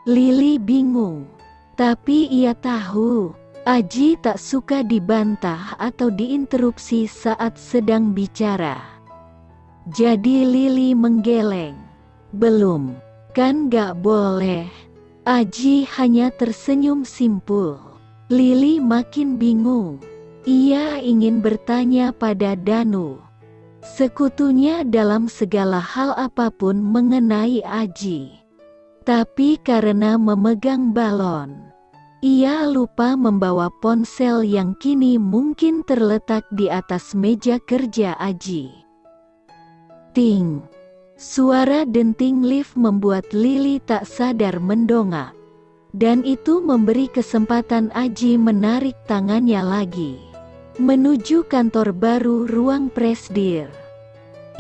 Lili bingung. Tapi ia tahu, Aji tak suka dibantah atau diinterupsi saat sedang bicara. Jadi Lili menggeleng. Belum, kan gak boleh. Aji hanya tersenyum simpul. Lili makin bingung. Ia ingin bertanya pada Danu, sekutunya dalam segala hal apapun mengenai Aji. Tapi karena memegang balon, ia lupa membawa ponsel yang kini mungkin terletak di atas meja kerja Aji. Ting! Suara denting lift membuat Lili tak sadar mendongak. Dan itu memberi kesempatan Aji menarik tangannya lagi menuju kantor baru ruang presdir.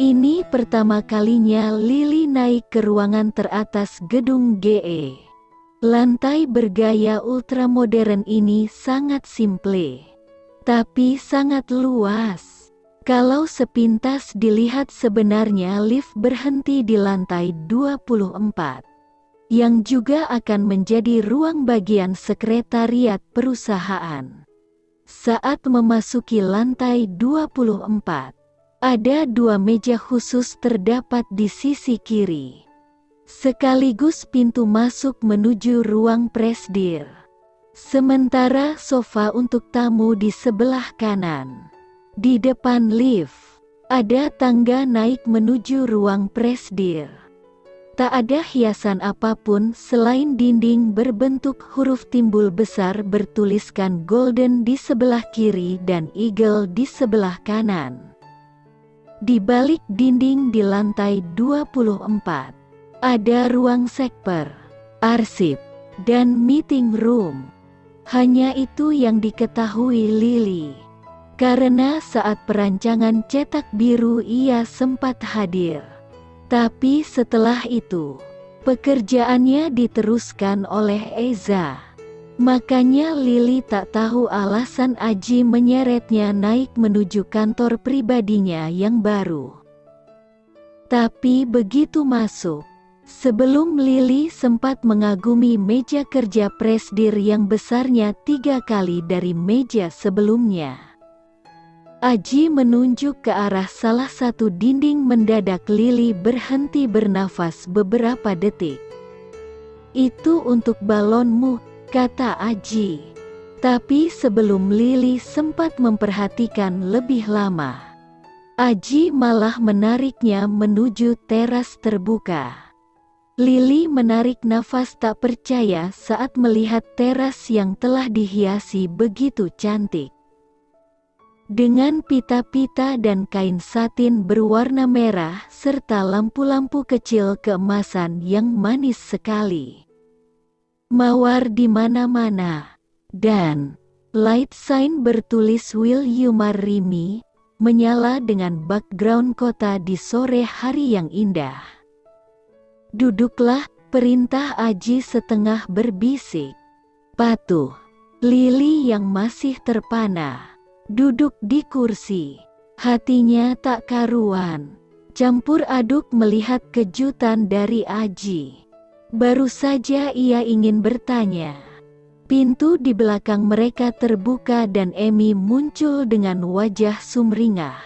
Ini pertama kalinya Lili naik ke ruangan teratas gedung GE. Lantai bergaya ultramodern ini sangat simple, tapi sangat luas. Kalau sepintas dilihat sebenarnya lift berhenti di lantai 24, yang juga akan menjadi ruang bagian sekretariat perusahaan. Saat memasuki lantai 24, ada 2 meja khusus terdapat di sisi kiri, sekaligus pintu masuk menuju ruang presdir. Sementara sofa untuk tamu di sebelah kanan. Di depan lift, ada tangga naik menuju ruang presdir. Tak ada hiasan apapun selain dinding berbentuk huruf timbul besar bertuliskan Golden di sebelah kiri dan Eagle di sebelah kanan. Di balik dinding di lantai 24, ada ruang sekper, arsip, dan meeting room. Hanya itu yang diketahui Lili. Karena saat perancangan cetak biru ia sempat hadir. Tapi setelah itu, pekerjaannya diteruskan oleh Eza. Makanya Lili tak tahu alasan Aji menyeretnya naik menuju kantor pribadinya yang baru. Tapi begitu masuk, sebelum Lili sempat mengagumi meja kerja presdir yang besarnya 3 kali dari meja sebelumnya. Aji menunjuk ke arah salah satu dinding. Mendadak Lili berhenti bernafas beberapa detik. "Itu untuk balonmu," kata Aji. Tapi sebelum Lili sempat memperhatikan lebih lama, Aji malah menariknya menuju teras terbuka. Lili menarik nafas tak percaya saat melihat teras yang telah dihiasi begitu cantik. Dengan pita-pita dan kain satin berwarna merah serta lampu-lampu kecil keemasan yang manis sekali. Mawar di mana-mana, dan light sign bertulis Will You Marry Me menyala dengan background kota di sore hari yang indah. "Duduklah," perintah Aji setengah berbisik. Patuh. Lili yang masih terpana duduk di kursi. Hatinya tak karuan, campur aduk melihat kejutan dari Aji. Baru saja ia ingin bertanya. Pintu di belakang mereka terbuka dan Emi muncul dengan wajah sumringah.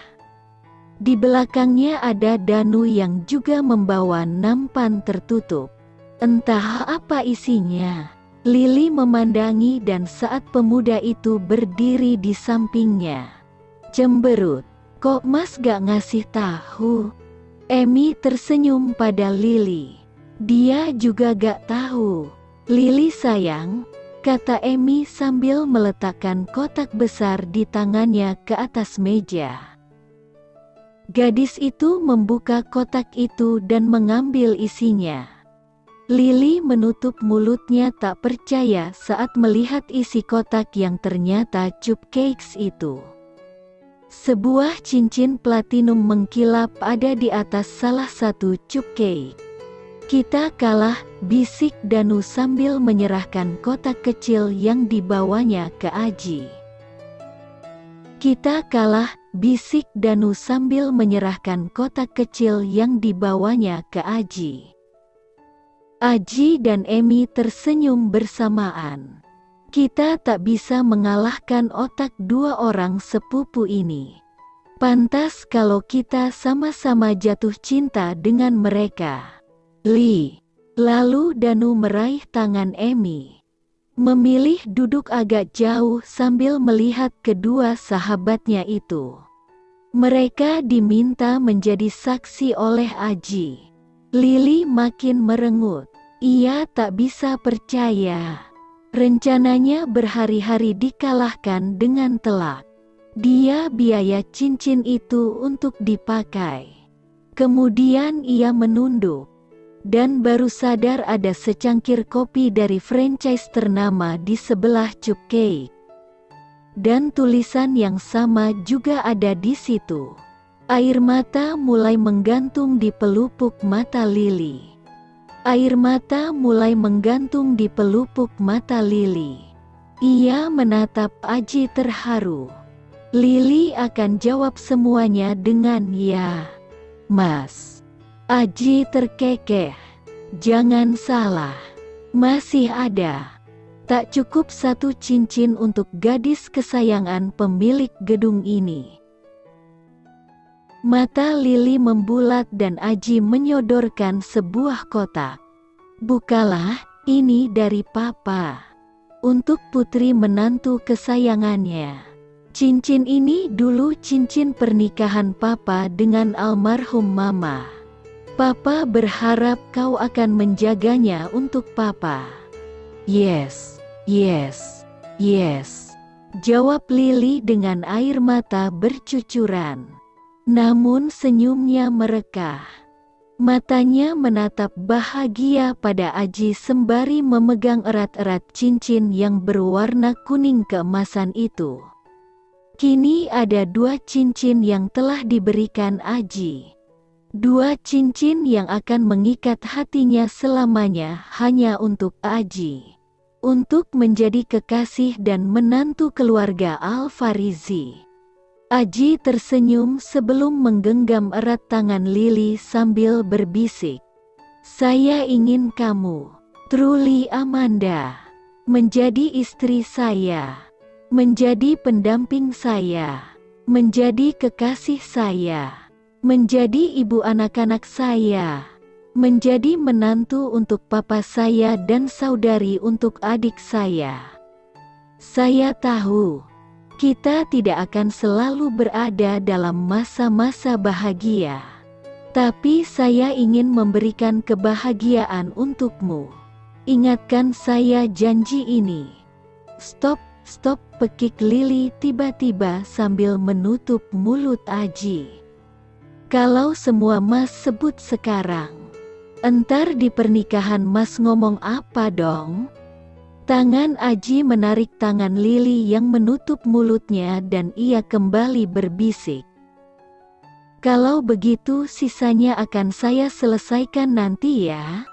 Di belakangnya ada Danu yang juga membawa nampan tertutup. Entah apa isinya. Lili memandangi dan saat pemuda itu berdiri di sampingnya. Cemberut, "Kok Mas gak ngasih tahu?" Emi tersenyum pada Lili. Dia juga gak tahu. "Lili sayang," kata Emi sambil meletakkan kotak besar di tangannya ke atas meja. Gadis itu membuka kotak itu dan mengambil isinya. Lili menutup mulutnya tak percaya saat melihat isi kotak yang ternyata cupcakes itu. Sebuah cincin platinum mengkilap ada di atas salah satu cupcake. "Kita kalah," bisik Danu sambil menyerahkan kotak kecil yang dibawanya ke Aji. "Kita kalah," bisik Danu sambil menyerahkan kotak kecil yang dibawanya ke Aji. Aji dan Emi tersenyum bersamaan. Kita tak bisa mengalahkan otak dua orang sepupu ini. Pantas kalau kita sama-sama jatuh cinta dengan mereka. Li. Lalu Danu meraih tangan Emi. Memilih duduk agak jauh sambil melihat kedua sahabatnya itu. Mereka diminta menjadi saksi oleh Aji. Lili makin merengut. Ia tak bisa percaya. Rencananya berhari-hari dikalahkan dengan telak. Dia biaya cincin itu untuk dipakai. Kemudian ia menunduk. Dan baru sadar ada secangkir kopi dari franchise ternama di sebelah cupcake. Dan tulisan yang sama juga ada di situ. Air mata mulai menggantung di pelupuk mata Lili. Air mata mulai menggantung di pelupuk mata Lili. Ia menatap Aji terharu. Lili akan jawab semuanya dengan ya, Mas. Aji terkekeh. Jangan salah. Masih ada. Tak cukup satu cincin untuk gadis kesayangan pemilik gedung ini. Mata Lili membulat dan Aji menyodorkan sebuah kotak. Bukalah, ini dari Papa. Untuk putri menantu kesayangannya. Cincin ini dulu cincin pernikahan Papa dengan almarhum Mama. Papa berharap kau akan menjaganya untuk Papa. Yes, yes, yes. Jawab Lili dengan air mata bercucuran. Namun senyumnya merekah. Matanya menatap bahagia pada Aji sembari memegang erat-erat cincin yang berwarna kuning keemasan itu. Kini ada 2 cincin yang telah diberikan Aji. 2 cincin yang akan mengikat hatinya selamanya hanya untuk Aji. Untuk menjadi kekasih dan menantu keluarga Al-Farizi. Aji tersenyum sebelum menggenggam erat tangan Lili sambil berbisik. Saya ingin kamu, Truly Amanda, menjadi istri saya, menjadi pendamping saya, menjadi kekasih saya, menjadi ibu anak-anak saya, menjadi menantu untuk papa saya dan saudari untuk adik saya. Saya tahu kita tidak akan selalu berada dalam masa-masa bahagia. Tapi saya ingin memberikan kebahagiaan untukmu. Ingatkan saya janji ini. Stop, pekik Lili tiba-tiba sambil menutup mulut Aji. Kalau semua Mas sebut sekarang, entar di pernikahan Mas ngomong apa dong? Tangan Aji menarik tangan Lili yang menutup mulutnya dan ia kembali berbisik. Kalau begitu sisanya akan saya selesaikan nanti ya.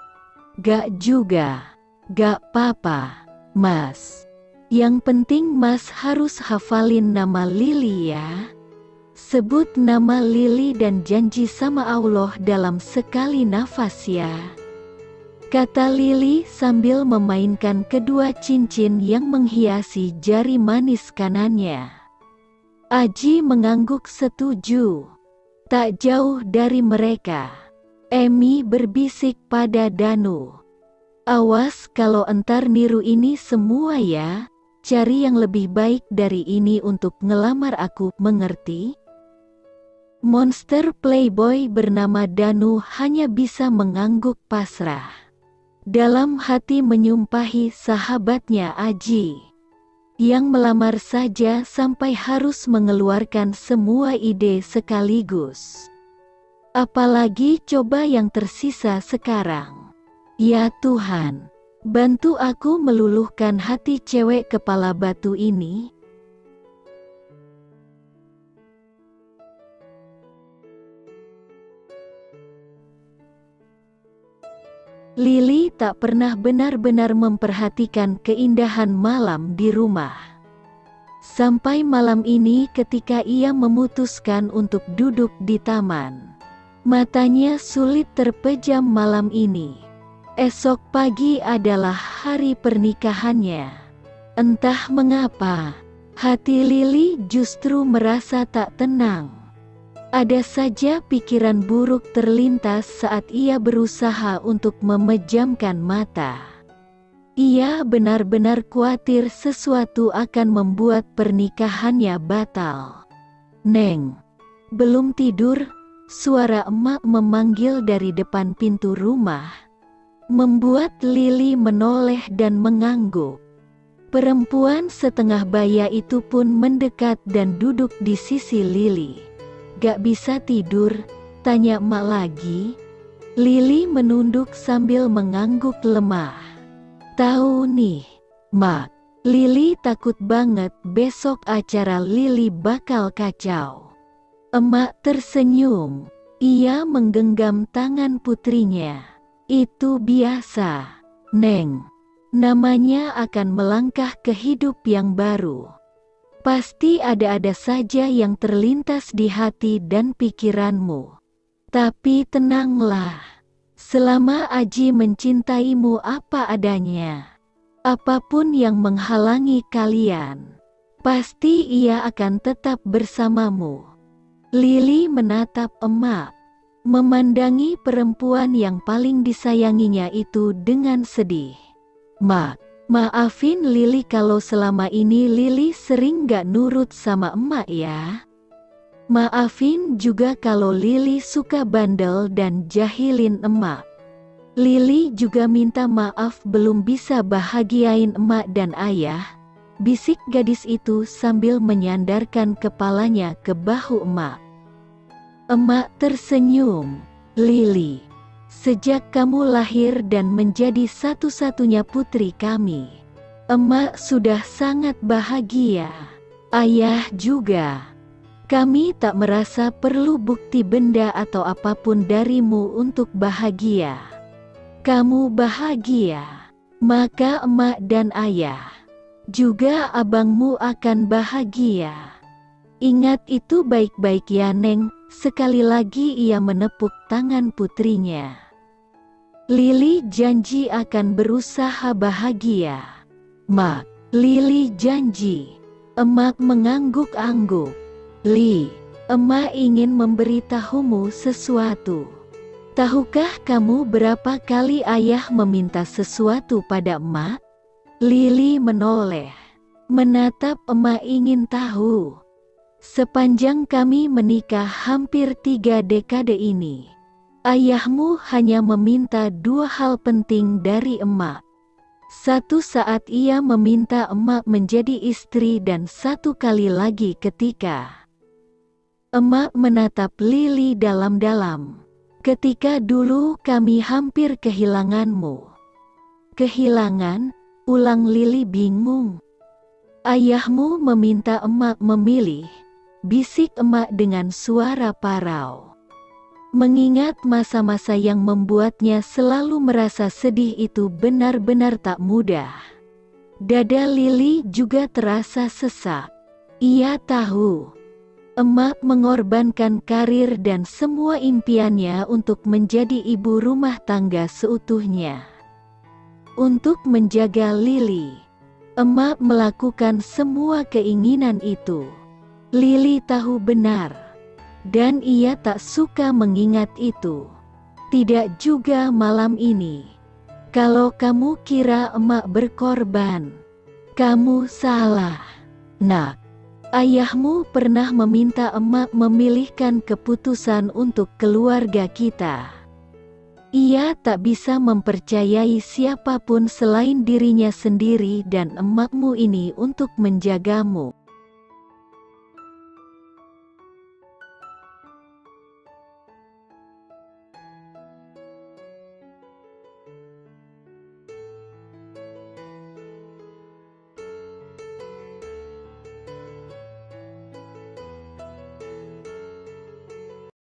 Gak juga. Gak apa-apa, Mas. Yang penting Mas harus hafalin nama Lili ya. Sebut nama Lili dan janji sama Allah dalam sekali nafas ya. Kata Lili sambil memainkan kedua cincin yang menghiasi jari manis kanannya. Aji mengangguk setuju. Tak jauh dari mereka, Emi berbisik pada Danu. Awas kalau entar niru ini semua ya. Cari yang lebih baik dari ini untuk ngelamar aku, mengerti? Monster playboy bernama Danu hanya bisa mengangguk pasrah. Dalam hati menyumpahi sahabatnya Aji, yang melamar saja sampai harus mengeluarkan semua ide sekaligus. Apalagi coba yang tersisa sekarang. Ya Tuhan, bantu aku meluluhkan hati cewek kepala batu ini. Lili tak pernah benar-benar memperhatikan keindahan malam di rumah. Sampai malam ini ketika ia memutuskan untuk duduk di taman. Matanya sulit terpejam malam ini. Esok pagi adalah hari pernikahannya. Entah mengapa, hati Lili justru merasa tak tenang. Ada saja pikiran buruk terlintas saat ia berusaha untuk memejamkan mata. Ia benar-benar khawatir sesuatu akan membuat pernikahannya batal. "Neng, belum tidur?" Suara emak memanggil dari depan pintu rumah, membuat Lili menoleh dan mengangguk. Perempuan setengah baya itu pun mendekat dan duduk di sisi Lili. "Gak bisa tidur?" tanya emak lagi. Lili menunduk sambil mengangguk lemah. "Tahu nih, Mak, Lili takut banget besok acara Lili bakal kacau." Emak tersenyum. Ia menggenggam tangan putrinya. "Itu biasa, Neng. Namanya akan melangkah ke hidup yang baru. Pasti ada-ada saja yang terlintas di hati dan pikiranmu. Tapi tenanglah, selama Aji mencintaimu apa adanya, apapun yang menghalangi kalian, pasti ia akan tetap bersamamu." Lili menatap emak, memandangi perempuan yang paling disayanginya itu dengan sedih. "Mak, maafin Lili kalau selama ini Lili sering gak nurut sama emak ya. Maafin juga kalau Lili suka bandel dan jahilin emak. Lili juga minta maaf belum bisa bahagiain emak dan ayah," bisik gadis itu sambil menyandarkan kepalanya ke bahu emak. Emak tersenyum. "Lili, sejak kamu lahir dan menjadi satu-satunya putri kami, emak sudah sangat bahagia. Ayah juga. Kami tak merasa perlu bukti benda atau apapun darimu untuk bahagia. Kamu bahagia, maka emak dan ayah, juga abangmu akan bahagia. Ingat itu baik-baik ya Neng." Sekali lagi ia menepuk tangan putrinya. "Lili janji akan berusaha bahagia, Mak." "Lili janji." Emak mengangguk-angguk. "Li, emak ingin memberitahumu sesuatu. Tahukah kamu berapa kali ayah meminta sesuatu pada emak?" Lili menoleh, menatap emak ingin tahu. "Sepanjang kami menikah hampir 3 dekade ini, ayahmu hanya meminta 2 hal penting dari emak. Satu saat ia meminta emak menjadi istri dan satu kali lagi ketika..." Emak menatap Lili dalam-dalam. "Ketika dulu kami hampir kehilanganmu." "Kehilangan?" ulang Lili bingung. "Ayahmu meminta emak memilih," bisik emak dengan suara parau. Mengingat masa-masa yang membuatnya selalu merasa sedih itu benar-benar tak mudah. Dada Lili juga terasa sesak. Ia tahu, emak mengorbankan karir dan semua impiannya untuk menjadi ibu rumah tangga seutuhnya. Untuk menjaga Lili, emak melakukan semua keinginan itu. Lili tahu benar, dan ia tak suka mengingat itu. Tidak juga malam ini. Kalau kamu kira emak berkorban, kamu salah, Nak. Ayahmu pernah meminta emak memilihkan keputusan untuk keluarga kita. Ia tak bisa mempercayai siapapun selain dirinya sendiri dan emakmu ini untuk menjagamu.